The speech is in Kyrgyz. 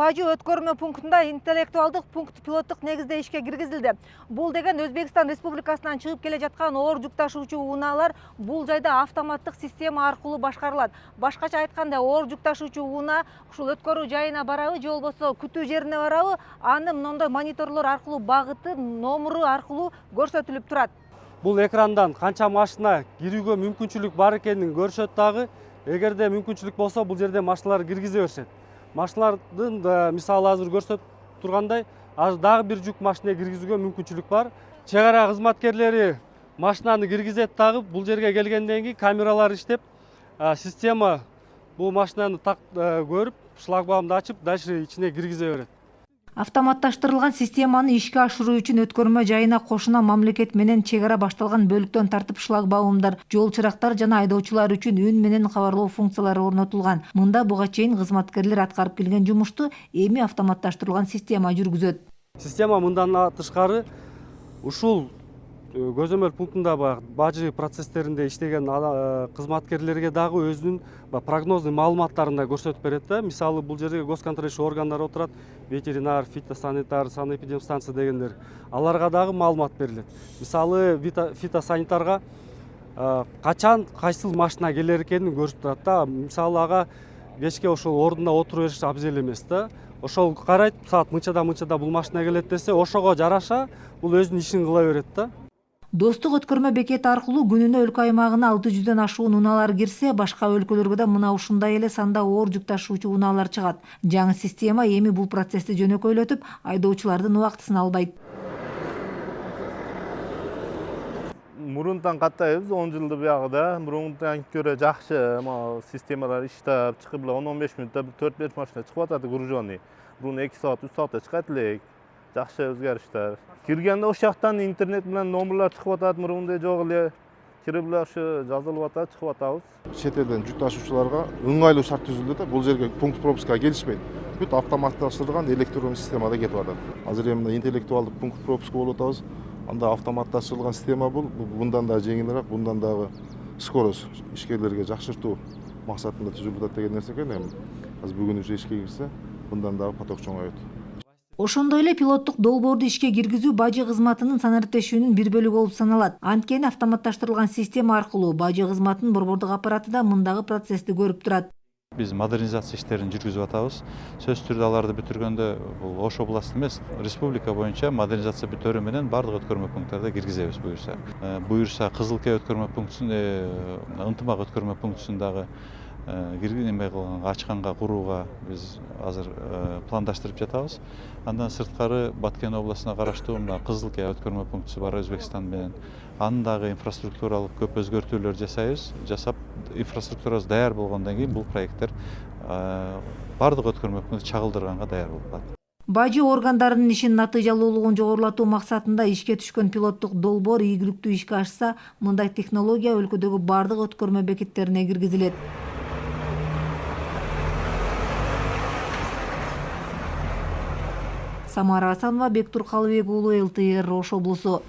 Бажы өткөрмө пунктунда интеллектуалдык пункт пилоттук негизде ишке киргизилди. Бул деген Өзбекстан Республикасынан чыгып келе жаткан оор жүк ташуучу унааlar бул жайда автоматтык система аркылуу башкарылат. Башкача айтканда, оор жүк ташуучу унаа ушул өткөрүү жайына барабы же болбосо күтүү жерине барабы, аны мондой мониторлор аркылуу багыты, номуру аркылуу көрсөтүлүп турат. Бул экрандан канча машина кирүүгө мүмкүнчүлүк бар экенин көрсөт дагы. Эгерде мүмкүнчүлүк болсо, бул жерде машиналар киргизе беришет. Машиналардын мисалы азыр көрсөтүп тургандай, азыр дагы бир жүк машина киргизүүгө мүмкүнчүлүк бар. Чек ара кызматкерлери машинаны киргизет дагы, бул жерге келгенден кийин камералар иштеп, система бул машинаны көрүп, шлагбаумду ачып, дальше ичине киргизе берет. Автоматташтырылган системаны ишке ашыруу үчүн өткөрмө жайына кошуна мамлекет менен чек ара башталган бөлүктөн тартып шлагбаумдар, жол чырактар жана айдоочулар үчүн үн менен кабарлоо функциялары орнотулган. Мында буга чейин кызматкерлер аткарып келген жумушту эми автоматташтырылган система жүргүзөт. Система мындан тышкары ушул көзөмөл пунктунда бажы процесстеринде иштеген кызматкерлерге дагы өзүнүн прогнозный маалыматтарын да көрсөтүп берет да. Мисалы, бул жерге госконтролдоо органдары отурат, ветеринар, фитосанитар, санэпидемстанция дегендер. Аларга дагы маалымат берилет. Мисалы, фитосанитарга качан кайсыл машина келер экенин көрсөтүп турат да. Мисалы, ага кечке ошол ордуна отуруп бериш абзел эмес да. Ошол карайт, саат мынчада бул машина келет десе, ошого жараша бул өзүнүн ишин кыла берет да. Достук өткөрмө бекети аркылуу күнүнө өлкө аймагына 600дөн ашуун унаалар кирсе, башка өлкөлөргө да мына ушундай эле санда оор жүк ташуучу унаалар чыгат. Жаңы система эми бул процессти жөнөкөйлөтүп, айдоочулардын убактысын албайт. Мурунтан каттайбыз, 10 жылды биягыда. Мурунтан көрө жакшы системалар иштеп, чыгып эле 10-15 мүнөттө 4-5 машина чыгып атат груженный. Мурун 2 саат, 3 саатта чыгат элек. Жакшы өзгөрүштөр. Киргенде ош жактан интернет менен номерлар чыгып атат, мурундай жок эле. Кирип эле ушу жазылып атат, чыгып атабыз. Чет элден жүк ташуучуларга ыңгайлуу шарт түзүлдү да, бул жерге пункт пропускага келишпейт. Бүт автоматташтырылган электрондук системада кетип атат. Азыр эми интеллектуалдык пункт пропуска болуп атабыз. Анда автоматташтырылган система бул, мындан да жеңилирээк, мындан дагы скорость ишкерлерге жакшыртуу максатында түзүлүп атат деген нерсе экен. Эми азыр бүгүн уже ишке кирсе, мындан дагы поток чоңойот. Ошондой эле пилоттук долбоорду ишке киргизүү бажы кызматынын санариптешүүнүн бир бөлүгү болуп саналат. Анткени автоматташтырылган система аркылуу бажы кызматынын борбордук аппараты да мындагы процессти көрүп турат. Биз модернизация иштерин жүргүзүп атабыз. Сөзсүз түрдө аларды бүтүргөндө бул Ош областы эмес, республика боюнча модернизация бүтөөрү менен бардык өткөрмө пункттарда киргизебиз буюрса. Буюрса Кызылкей өткөрмө пунктусун, Ынтымак өткөрмө пунктусун дагы ачканга, курууга биз азыр пландаштырып жатабыз. Андан сырткары Баткен областына караштуу мына Кызылкей өткөрмө пунктусу бар Өзбекстан менен. Анын дагы инфраструктуралык көп өзгөртүүлөр жасайбыз. Жасап, инфраструктурабыз даяр болгондон кийин бул проекттер бардык өткөрмө пункту чагылдырганга даяр болуп калат. Бажы органдарынын ишин натыйжалуулугун жогорулатуу максатында ишке түшкөн пилоттук долбоор ийгиликтүү ишке ашса, мындай технология өлкөдөгү бардык өткөрмө бекеттерине киргизилет. Самара Асанова, Бектур Калыбек уулу, ЛТР, Ош облусу.